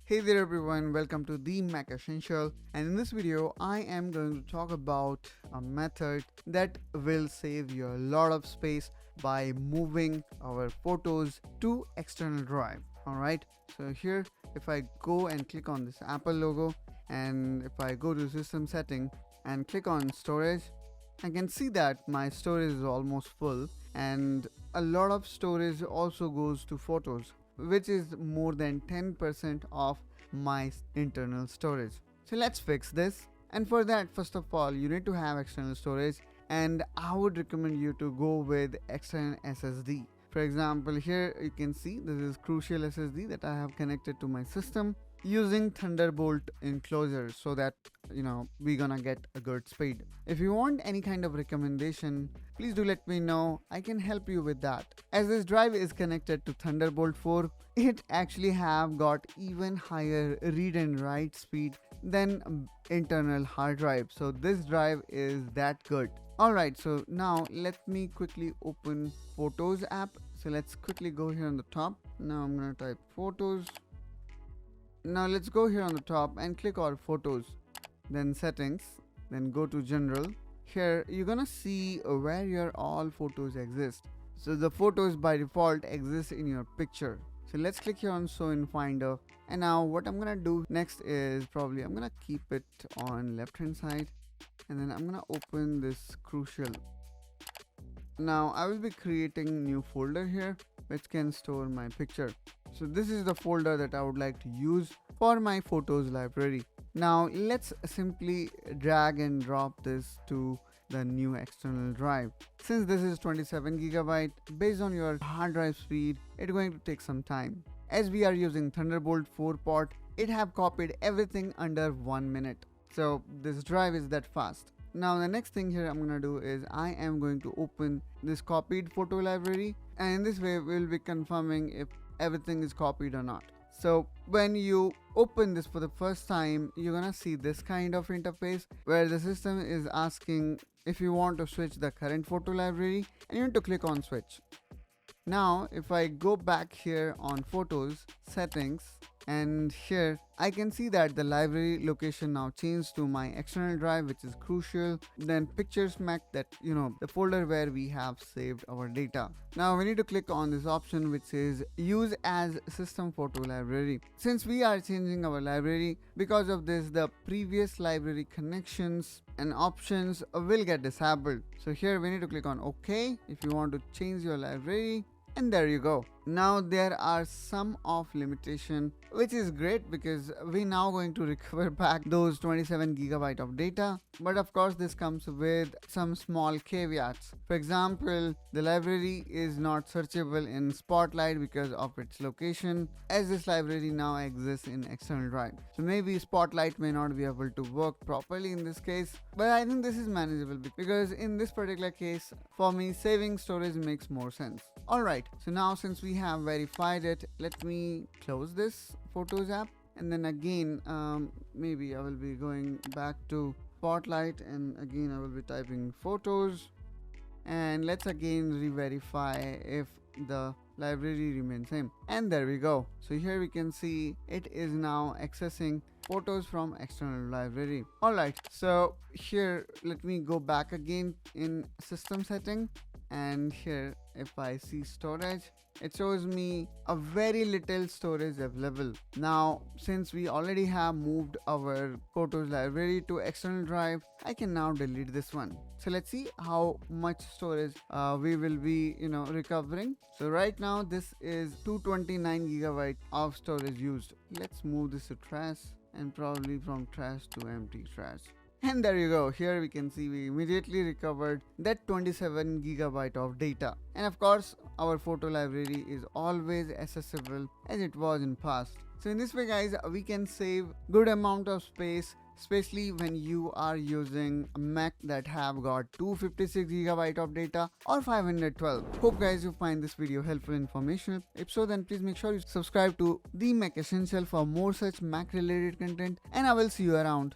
Hey there everyone, welcome to the Mac Essential, and in this video I am going to talk about a method that will save you a lot of space by moving our photos to external drive. Alright, so here if I go and click on this Apple logo, and if I go to system setting and click on storage, I can see that my storage is almost full, and a lot of storage also goes to photos, which is more than 10% of my internal storage. So let's fix this. And for that, first of all, you need to have external storage, and I would recommend you to go with external SSD. For example, here you can see this is Crucial SSD that I have connected to my system using Thunderbolt enclosure, so that we're gonna get a good speed. If you want any kind of recommendation, please do let me know. I can help you with that. As this drive is connected to Thunderbolt 4, it actually have got even higher read and write speed than internal hard drive, so this drive is that good. Alright, so now let me quickly open Photos app. So let's quickly go here on the top. Now I'm gonna type Photos. Now let's go here on the top and click on Photos, then Settings, then go to General. Here you're gonna see where your all photos exist. So the photos by default exist in your picture. So let's click here on Show in Finder, and now what I'm gonna do next is probably I'm gonna keep it on left hand side, and then I'm gonna open this Crucial. Now I will be creating new folder here which can store my picture. So this is the folder that I would like to use for my photos library. Now let's simply drag and drop this to the new external drive. Since this is 27 GB, based on your hard drive speed, it's going to take some time. As we are using Thunderbolt 4 port, it have copied everything under 1 minute. So this drive is that fast. Now the next thing here I'm gonna do is I am going to open this copied photo library, and in this way we'll be confirming if everything is copied or not. So when you open this for the first time, you're gonna see this kind of interface where the system is asking if you want to switch the current photo library, and you need to click on switch. Now if I go back here on Photos, Settings, and here I can see that the library location now changed to my external drive, which is Crucial, then Pictures Mac, that the folder where we have saved our data. Now we need to click on this option which says Use as System Photo Library. Since we are changing our library, because of this the previous library connections and options will get disabled. So here we need to click on OK if you want to change your library. And there you go. Now there are some of limitation, which is great because we now going to recover back those 27 GB of data. But of course this comes with some small caveats. For example, the library is not searchable in Spotlight because of its location, as this library now exists in external drive. So maybe Spotlight may not be able to work properly in this case, but I think this is manageable because in this particular case, for me, saving storage makes more sense. Alright, so now since we have verified it, let me close this Photos app, and then again maybe I will be going back to Spotlight, and again I will be typing Photos, and let's again re-verify if the library remains same, and there we go. So here we can see it is now accessing photos from external library. Alright, so here let me go back again in system setting, and here if I see storage, it shows me a very little storage available. Now since we already have moved our photos library to external drive, I can now delete this one. So let's see how much storage we will be recovering. So right now this is 229 GB of storage used. Let's move this to trash, and probably from trash to empty trash. And there you go. Here we can see we immediately recovered that 27 GB of data. And of course our photo library is always accessible as it was in past. So in this way guys, we can save good amount of space, especially when you are using a Mac that have got 256 GB of data or 512. Hope guys you find this video helpful and informational. If so, then please make sure you subscribe to the Mac Essential for more such Mac related content, and I will see you around.